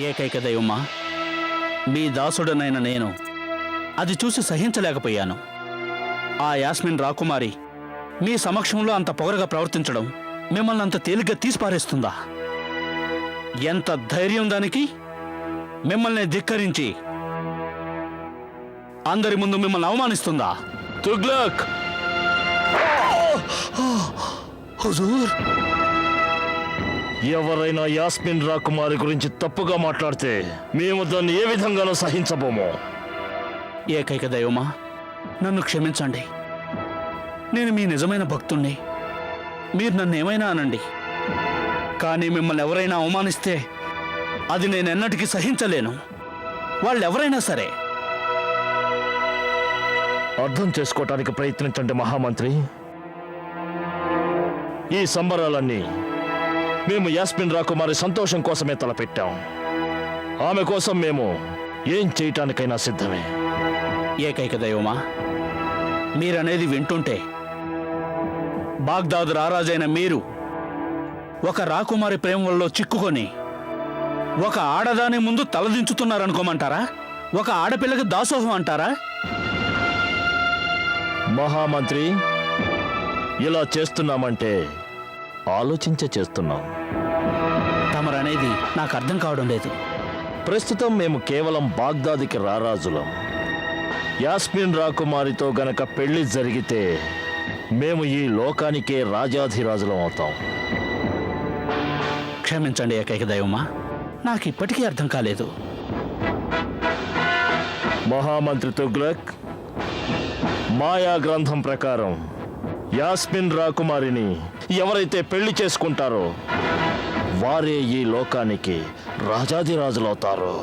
ఏకైక దైవమా, మీ దాసుడనైన నేను అది చూసి సహించలేకపోయాను. ఆ యాస్మిన్ రాకుమారి మీ సమక్షంలో అంత పొగరగా ప్రవర్తించడం మిమ్మల్ని అంత తేలిగ్గా తీసిపారేస్తుందా? ఎంత ధైర్యం దానికి? మిమ్మల్ని ధిక్కరించి అందరి ముందు మిమ్మల్ని అవమానిస్తుందా? తుగ్లక్! హుజూర్, ఎవరైనా యాస్మిన్ రాకుమారి గురించి తప్పుగా మాట్లాడితే మేము దాన్ని ఏ విధంగానూ సహించబోము. ఏకైక దైవమా, నన్ను క్షమించండి. నేను మీ నిజమైన భక్తుణ్ణి. మీరు నన్ను ఏమైనా అనండి, కానీ మిమ్మల్ని ఎవరైనా అవమానిస్తే అది నేనెన్నటికీ సహించలేను. వాళ్ళెవరైనా సరే. అర్థం చేసుకోవటానికి ప్రయత్నించండి మహామంత్రి. ఈ సంబరాలన్నీ మేము యాస్మిన్ రాకుమారి సంతోషం కోసమే తలపెట్టాం. ఆమె కోసం మేము ఏం చేయటానికైనా సిద్ధమే. ఏకైక దైవమా, మీరనేది వింటుంటే బాగ్దాదు రారాజైన మీరు ఒక రాకుమారి ప్రేమల్లో చిక్కుకొని ఒక ఆడదాని ముందు తలదించుతున్నారనుకోమంటారా? ఒక ఆడపిల్లకి దాసోహం అంటారా? మహామంత్రి, ఇలా చేస్తున్నామంటే ఆలోచించే చేస్తున్నాం. తమరనేది నాకు అర్థం కావడం లేదు. ప్రస్తుతం మేము కేవలం బాగ్దాదికి రారాజులం. యాస్మిన్ రాకుమారితో గనక పెళ్లి జరిగితే మేము ఈ లోకానికే రాజాధిరాజులం అవుతాం. క్షమించండి ఏకైక దైవమా, నాకు ఇప్పటికీ అర్థం కాలేదు. మహామంత్రి తుగ్లక్, మాయా గ్రంథం ప్రకారం యాస్మిన్ రాకుమారిని ఎవరైతే పెళ్లి చేసుకుంటారో వారే ఈ లోకానికి రాజాధిరాజులవుతారు.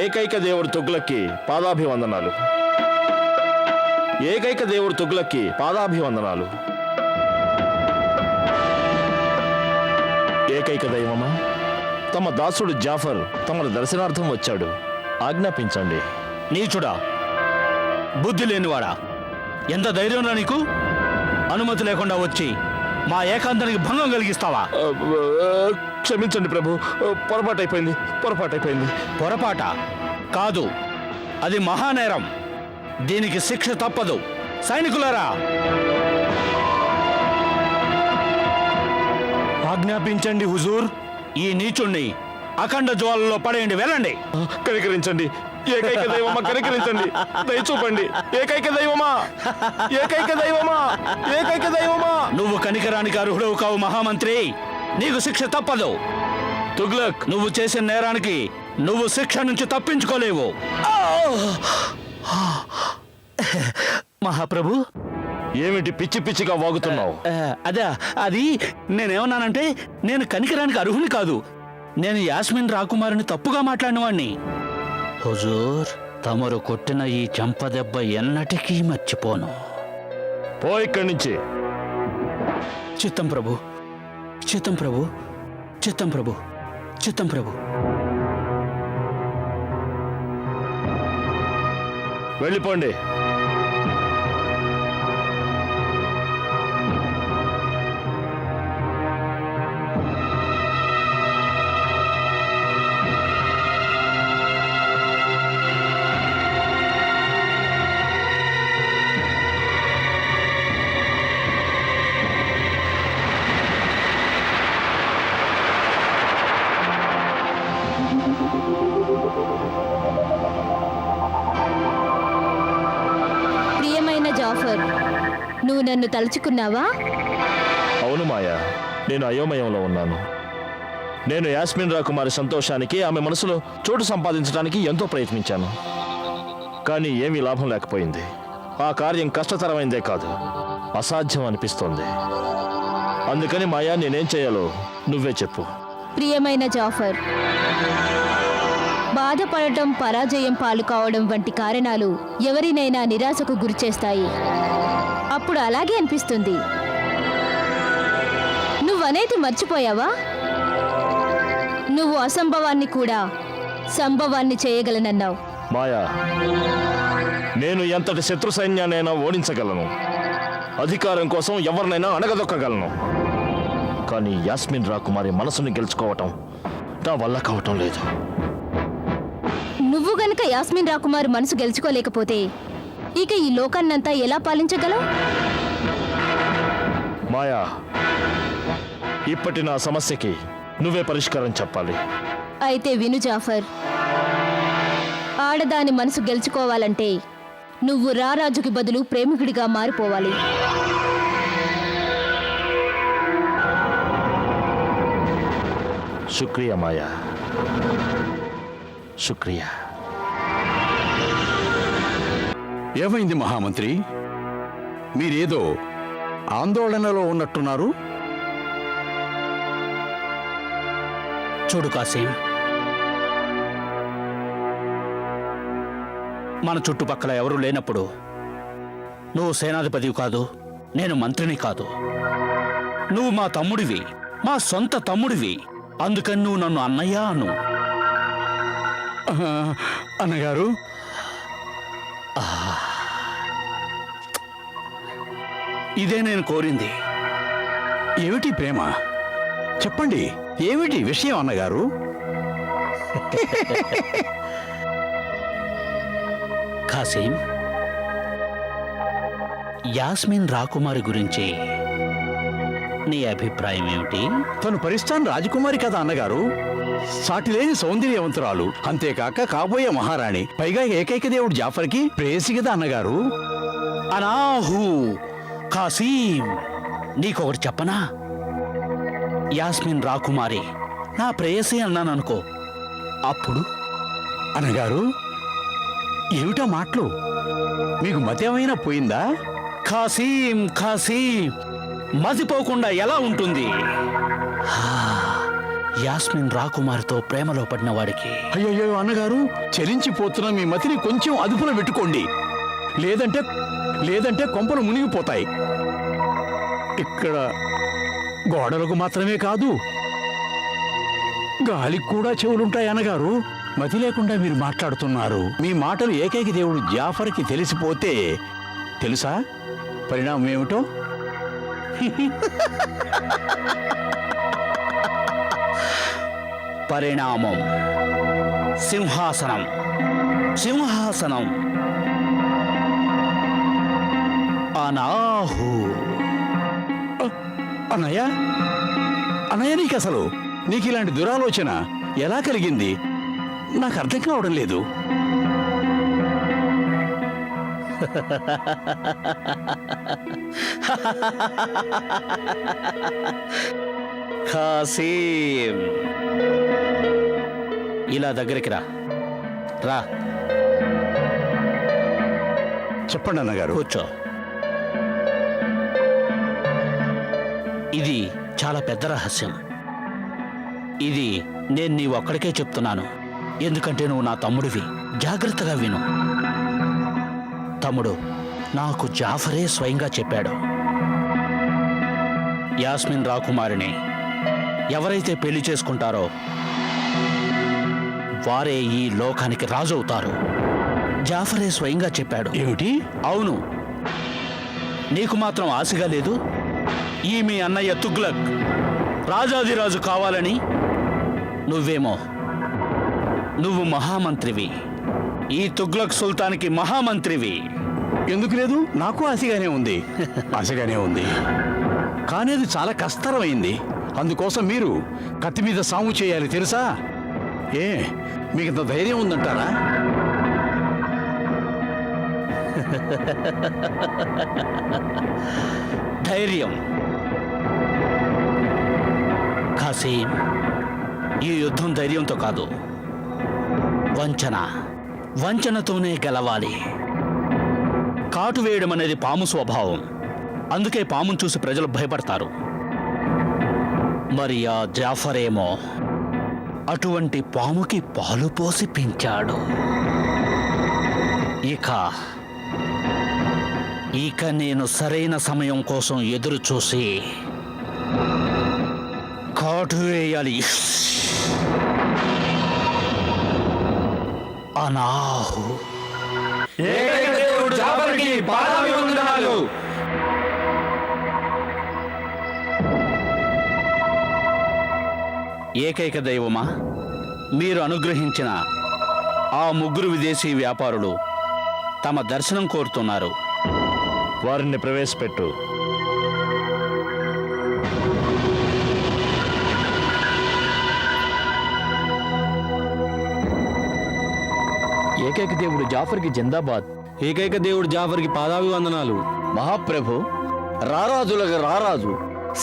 ఏకైక దేవుడు తుగ్లక్కి పాదాభివందనాలు. ఏకైక దేవుడు తుగ్లక్కి పాదాభివందనాలు. ఏకైక దైవమా, తమ దాసుడు జాఫర్ తమ దర్శనార్థం వచ్చాడు. ఆజ్ఞాపించండి. నీచుడా, బుద్ధి లేనివాడా, ఎంత ధైర్యంరా నీకు? అనుమతి లేకుండా వచ్చి మా ఏకాంతానికి భంగం కలిగిస్తావా? క్షమించండి ప్రభు, పొరపాటైపోయింది. పొరపాట కాదు, అది మహానేరం. దీనికి శిక్ష తప్పదు. సైనికులారా, ఆజ్ఞాపించండి హుజూర్. ఈ నీచుణ్ణి అఖండ జ్వాలలో పడేయండి. వెళ్ళండి. కనికరించండి ఏకైక దైవమా, కనికరించండి. దయచూపండి ఏకైక దైవమా, ఏకైక దైవమా, ఏకైక దైవమా. నువ్వు కనికరానికి అర్హుడవు కావు మహామంత్రి. నీకు శిక్ష తప్పదు. తుగ్లక్, నువ్వు చేసిన నేరానికి నువ్వు శిక్ష నుంచి తప్పించుకోలేవు. మహాప్రభు, ఏమిటి పిచ్చి పిచ్చిగా వాగుతున్నావు? అదే, అది నేనేమన్నానంటే, నేను కనికరానికి అర్హుని కాదు. నేను యాస్మిన్ రాకుమారిని తప్పుగా మాట్లాడిన వాణ్ణి. హుజూర్, తమరు కొట్టిన ఈ చెంపదెబ్బ ఎన్నటికీ మర్చిపోను. పో ఇక్కడి నుంచి. చిత్తం ప్రభు, చిత్తం ప్రభు, చిత్తం ప్రభు, చిత్తం ప్రభు. వెళ్ళిపోండి. నన్ను తలుచుకున్నావా? అవును మాయా, నేను అయోమయంలో ఉన్నాను. నేను యాస్మిన్ రాకుమారి సంతోషానికి, ఆమె మనసులో చోటు సంపాదించడానికి ఎంతో ప్రయత్నించాను. కానీ ఏమీ లాభం లేకపోయింది. ఆ కార్యం కష్టతరమైందే కాదు, అసాధ్యం అనిపిస్తోంది. అందుకని మాయా, నేనేం చేయాలో నువ్వే చెప్పు. ప్రియమైన జాఫర్, బాధపడటం, పరాజయం పాలు కావడం వంటి కారణాలు ఎవరినైనా నిరాశకు గురిచేస్తాయి. అప్పుడు అలాగే అనిపిస్తుంది. నువ్వనేది మర్చిపోయావా? నువ్వు అసంభవాన్ని కూడా సంభవాన్ని చేయగలనన్నావు. మాయా, నేను ఎంతటి శత్రు సైన్యాన్నైనా ఓడించగలను, అధికారం కోసం ఎవరినైనా అణగదొక్కగలను. కానీ యాస్మిన్ రాకుమారి మనసుని గెలుచుకోవటం నా వల్ల కావటం లేదు. నువ్వు గనక యాస్మిన్ రాకుమార్ మనసు గెలుచుకోలేకపోతే ఇక ఈ లోకాన్నంతా ఎలా పాలించగలవు? మాయా, ఇప్పటి నా సమస్యకి నువ్వే పరిష్కారం చెప్పాలి. అయితే విను జాఫర్, ఆడదాని మనసు గెలుచుకోవాలంటే నువ్వు రారాజుకి బదులు ప్రేమికుడిగా మారిపోవాలి. శుక్రియా మాయా, శుక్రియా. ఏమైంది మహామంత్రి? మీరేదో ఆందోళనలో ఉన్నట్టున్నారు. చూడు కాసిం, మన చుట్టుపక్కల ఎవరూ లేనప్పుడు నువ్వు సేనాధిపతివి కాదు, నేను మంత్రిని కాదు. నువ్వు మా తమ్ముడివి, మా సొంత తమ్ముడివి. అందుకని నువ్వు నన్ను అన్నయ్య అను. అన్నగారు, ఇదే నేను కోరింది. ఏమిటి ప్రేమ? చెప్పండి, ఏమిటి విషయం అన్నగారు? కాసిం, యాస్మిన్ రాకుమారి గురించి నీ అభిప్రాయం ఏమిటి? తను పరిస్థాన్ రాజకుమారి కదా అన్నగారు. సాటిలేని సౌందర్యవంతురాలు, అంతేకాక కాబోయే మహారాణి, పైగా ఏకైక దేవుడు జాఫర్కి ప్రేయసి కదా అన్నగారు. అనాహు కాసిం, నీకొకటి చెప్పనా? యాస్మిన్ రాకుమారి నా ప్రేయసి అన్నాననుకో, అప్పుడు అన్నగారు, ఏమిటా మాటలు? మీకు మతేమైనా పోయిందా? కాసిం కాసిం, మతిపోకుండా ఎలా ఉంటుంది? యాస్మిన్ రాకుమారితో ప్రేమలో పడిన వాడికి అయ్యో అన్నగారు, చలించిపోతున్న మీ మతిని కొంచెం అదుపులో పెట్టుకోండి. లేదంటే కొంపలు మునిగిపోతాయి. ఇక్కడ గోడలకు మాత్రమే కాదు, గాలికి కూడా చెవులుంటాయి అన్నగారు. మతి లేకుండా మీరు మాట్లాడుతున్నారు. మీ మాటలు ఏకైక దేవుడు జాఫర్కి తెలిసిపోతే తెలుసా పరిణామం ఏమిటో? పరిణామం సింహాసనం. సింహాసనం అనాహు. అన్నయ్య నీకు అసలు నీకు ఇలాంటి దురాలోచన ఎలా కలిగింది? నాకు అర్థం కావడం లేదు. కాసిం, ఇలా దగ్గరికి రా. రా, చెప్పండి అన్నగారు. కూర్చో. ఇది చాలా పెద్ద రహస్యం. ఇది నేను నీ ఒక్కడికే చెప్తున్నాను, ఎందుకంటే నువ్వు నా తమ్ముడివి. జాగ్రత్తగా విను. తమ్ముడు, నాకు జాఫరే స్వయంగా చెప్పాడు, యాస్మిన్ రాకుమారిని ఎవరైతే పెళ్లి చేసుకుంటారో వారే ఈ లోకానికి రాజు అవుతారు. జాఫరే స్వయంగా చెప్పాడు. ఏమిటి? అవును. నీకు మాత్రం ఆశగా లేదు? ఈ మీ అన్నయ్య తుగ్లక్ రాజాదిరాజు కావాలని? నువ్వేమో నువ్వు మహామంత్రివి, ఈ తుగ్లక్ సుల్తాన్కి మహామంత్రివి. ఎందుకు లేదు? నాకు ఆశగానే ఉంది. ఆశగానే ఉంది, కానీ అది చాలా కష్టతరమైంది. అందుకోసం మీరు కత్తి మీద సాము చేయాలి, తెలుసా? మీకు ఇంత ధైర్యం ఉందంటారా? ధైర్యం. ఖాసీం, ఈ యుద్ధం ధైర్యంతో కాదు, వంచనతోనే గెలవాలి. కాటు వేయడం అనేది పాము స్వభావం. అందుకే పామును చూసి ప్రజలు భయపడతారు. మరి ఆ జాఫర్ ఏమో అటువంటి పాముకి పాలు పోసి పెంచాడు. ఇక నేను సరైన సమయం కోసం ఎదురు చూసి కాటు వేయాలి. అనాహు. ఏకైక దైవమా, మీరు అనుగ్రహించిన ఆ ముగ్గురు విదేశీ వ్యాపారులు తమ దర్శనం కోరుతున్నారు. వారిని ప్రవేశపెట్టు. ఏకైక దేవుడు జాఫర్కి జిందాబాద్. ఏకైక దేవుడు జాఫర్కి పాదాభివందనాలు. మహాప్రభు, రారాజులకు రారాజు,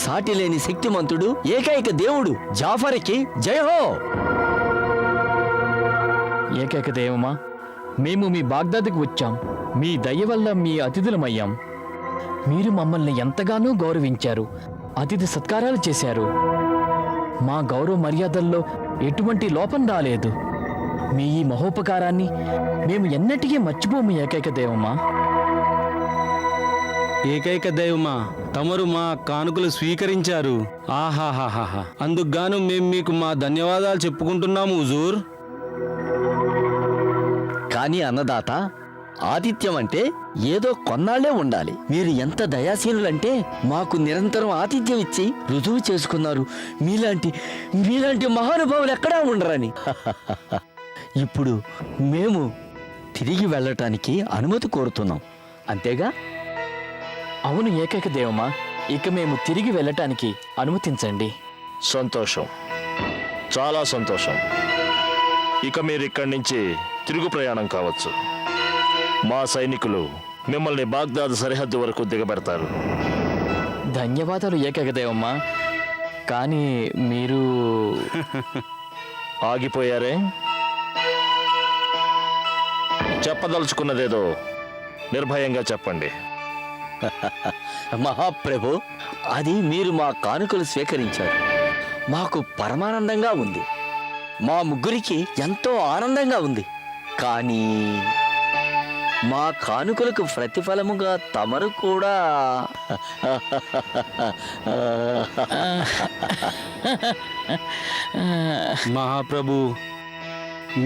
సాటి లేని శక్తిమంతుడు, ఏకైక దేవుడు జాఫర్కి జయహో. ఏకైక దేవమా, మేము మీ బాగ్దాద్కి వచ్చాం. మీ దయ వల్ల మీ అతిథులమయ్యాం. మీరు మమ్మల్ని ఎంతగానో గౌరవించారు, అతిథి సత్కారాలు చేశారు. మా గౌరవ మర్యాదల్లో ఎటువంటి లోపం రాలేదు. మీ ఈ మహోపకారాన్ని మేము ఎన్నటికీ మర్చిపోము ఏకైక దేవమా. ఏకైక దైవమా, తమరు మా కానుకలు స్వీకరించారు. ఆహాహాహా, అందుకుగాను మేము మీకు మా ధన్యవాదాలు చెప్పుకుంటున్నాము హుజూర్. కానీ అన్నదాత, ఆతిథ్యం అంటే ఏదో కొన్నాళ్లే ఉండాలి. మీరు ఎంత దయాశీనులంటే మాకు నిరంతరం ఆతిథ్యం ఇచ్చి రుజువు చేసుకున్నారు. మీలాంటి మహానుభావులు ఎక్కడా ఉండరని. ఇప్పుడు మేము తిరిగి వెళ్ళటానికి అనుమతి కోరుతున్నాం, అంతేగా? అవును ఏకైక దేవమా, ఇక మేము తిరిగి వెళ్ళటానికి అనుమతించండి. సంతోషం, చాలా సంతోషం. ఇక మీరు ఇక్కడి నుంచి తిరుగు ప్రయాణం కావచ్చు. మా సైనికులు మిమ్మల్ని బాగ్దాద్ సరిహద్దు వరకు దిగబెడతారు. ధన్యవాదాలు ఏకైక దేవమ్మా. కానీ మీరు ఆగిపోయారే? చెప్పదలుచుకున్నదేదో నిర్భయంగా చెప్పండి. మహాప్రభు, అది మీరు మా కానుకలు స్వీకరించారు. మాకు పరమానందంగా ఉంది. మా ముగ్గురికి ఎంతో ఆనందంగా ఉంది. కానీ మా కానుకలకు ప్రతిఫలముగా తమరు కూడా మహాప్రభు,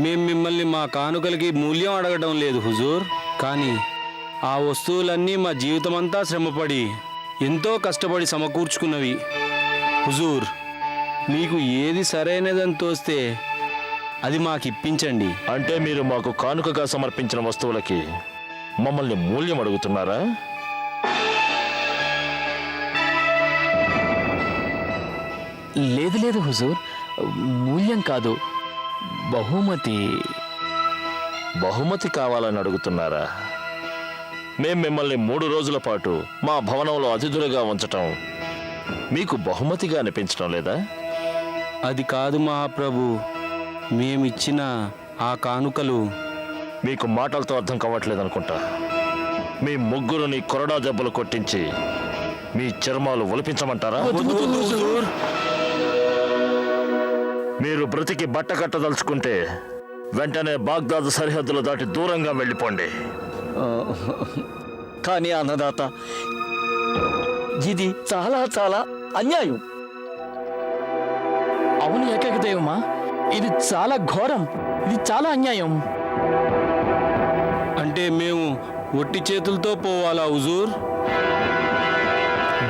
మేం మిమ్మల్ని మా కానుకలకి మూల్యం అడగడం లేదు హుజూర్. కానీ ఆ వస్తువులన్నీ మా జీవితమంతా శ్రమపడి ఎంతో కష్టపడి సమకూర్చుకున్నవి. హుజూర్, మీకు ఏది సరైనదని తోస్తే అది మాకు ఇప్పించండి. అంటే మీరు మాకు కానుకగా సమర్పించిన వస్తువులకి మమ్మల్ని మూల్యం అడుగుతున్నారా? లేదు లేదు హుజూర్, మూల్యం కాదు, బహుమతి. బహుమతి కావాలని అడుగుతున్నారా? మేం మిమ్మల్ని 3 రోజుల పాటు మా భవనంలో అతిథులుగా ఉంచటం మీకు బహుమతిగా అనిపించడం లేదా? అది కాదు మహాప్రభు, మేమిచ్చిన ఆ కానుకలు మీకు మాటలతో అర్థం కావట్లేదు అనుకుంటా. మీ ముగ్గురుని కొరడా దెబ్బలు కొట్టించి మీ చర్మాలు ఒలిపించమంటారా? మీరు బ్రతికి బట్ట కట్టదలుచుకుంటే వెంటనే బాగ్దాద్ సరిహద్దులు దాటి దూరంగా వెళ్ళిపోండి. కానీ అన్నదాత, ఇది చాలా చాలా అన్యాయం. అవును ఏకైక దైవమా, ఇది చాలా ఘోరం, ఇది చాలా అన్యాయం. అంటే మేము ఒట్టి చేతులతో పోవాలా హుజూర్?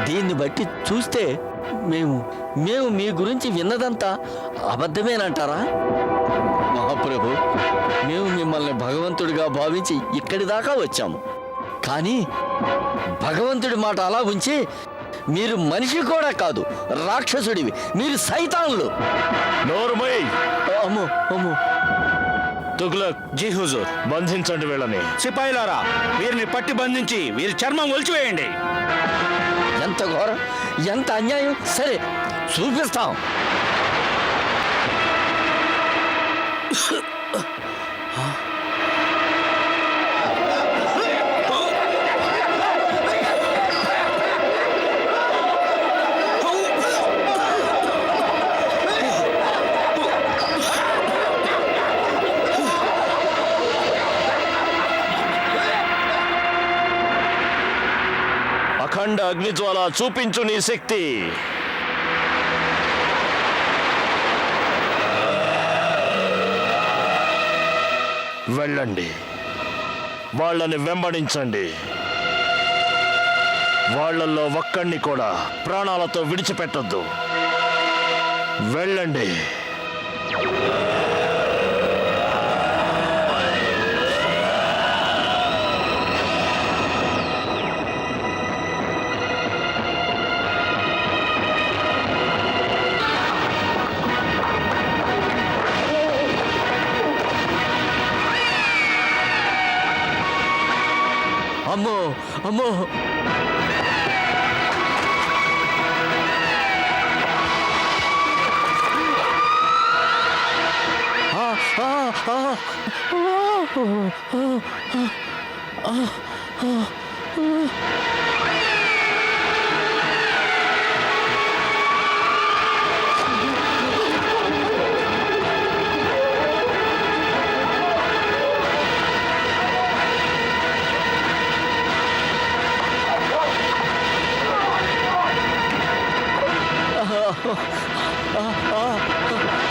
దీన్ని బట్టి చూస్తే మేము మీ గురించి విన్నదంతా అబద్ధమేనంటారా? మహాప్రభు, మేము మిమ్మల్ని భగవంతుడిగా భావించి ఇక్కడి దాకా వచ్చాము. కానీ భగవంతుడి మాట అలా ఉంచి మీరు మనిషి కూడా కాదు, రాక్షసుడివి, మీరు సైతాన్లు. నోరుమై! అమ్మో అమ్మో, తుగ్లక్, జీ హుజూర్. బంధించండి వీళ్ళని. సిపాయిలారా, వీరిని పట్టి బంధించి వీరి చర్మం ఒలిచివేయండి. ఎంత ఘోరం, ఎంత అన్యాయం! సరే, చూపిస్తాం. అఖండ అగ్నిజ్వాల, చూపించు నీ శక్తి. వెళ్ళండి, వాళ్ళని వెంబడించండి. వాళ్ళల్లో ఒక్కడిని కూడా ప్రాణాలతో విడిచిపెట్టొద్దు. వెళ్ళండి. అమ్మో, అమ్మో!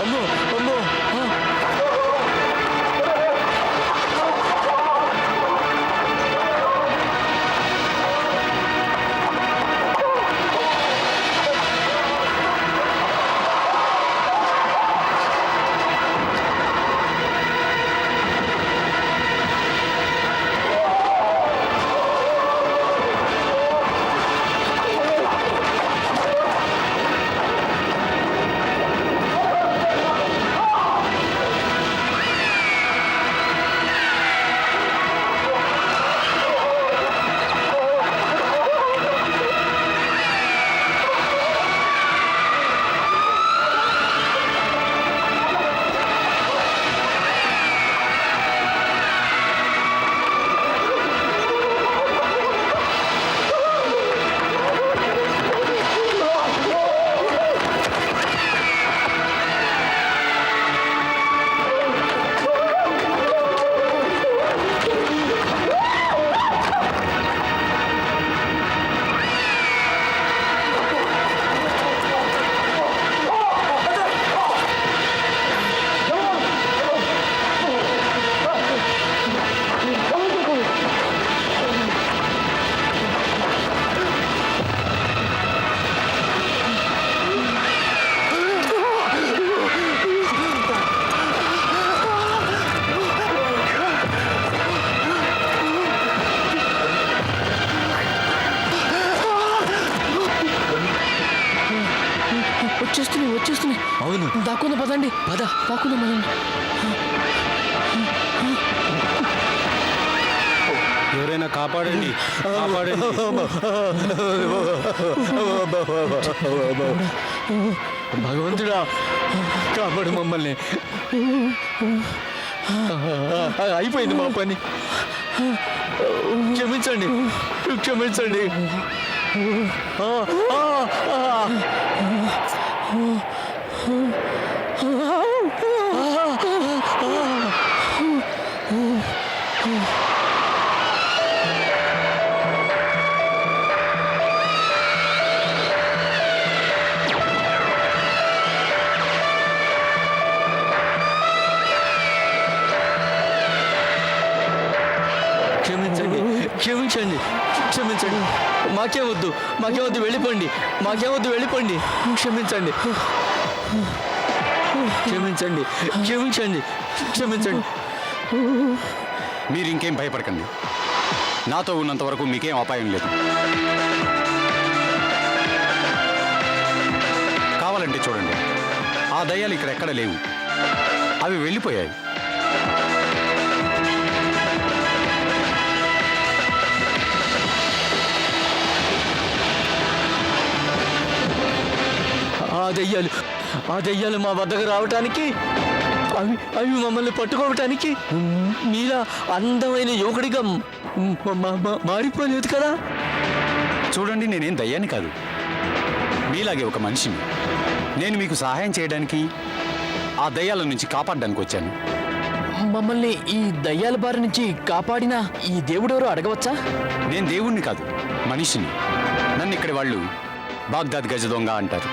అమ్మో, అమ్మో! వచ్చేస్తున్నాయి. అవును, దాక్కుందా, పదండి. పద, దాక్కుందా, పదండి. ఎవరైనా కాపాడండి, కాపాడండి. భగవంతుడా, కాపాడు మమ్మల్ని. అయిపోయింది మా పని. క్షమించండి, క్షమించండి. క్షమించండి, క్షమించండి, క్షమించండి. మాకేవద్దు, మాకేవద్దు, వెళ్ళిపోండి. మాకేవద్దు, వెళ్ళిపోండి. క్షమించండి, క్షమించండి, క్షమించండి, క్షమించండి. మీరు ఇంకేం భయపడకండి. నాతో ఉన్నంత వరకు మీకేం అపాయం లేదు. కావాలంటే చూడండి, ఆ దయ్యాలు ఇక్కడ ఎక్కడ లేవు. అవి వెళ్ళిపోయాయి. ఆ దెయ్యాలు మా వద్దకు రావటానికి అవి మమ్మల్ని పట్టుకోవటానికి మీలా అందమైన యువకుడిగా మారిపోలేదు కదా. చూడండి, నేనేం దయ్యాన్ని కాదు, మీలాగే ఒక మనిషిని. నేను మీకు సహాయం చేయడానికి, ఆ దయ్యాల నుంచి కాపాడడానికి వచ్చాను. మమ్మల్ని ఈ దయ్యాల బారి నుంచి కాపాడిన ఈ దేవుడెవరో అడగవచ్చా? నేను దేవుణ్ణి కాదు, మనిషిని. నన్ను ఇక్కడి వాళ్ళు బాగ్దాద్ గజ దొంగ అంటారు.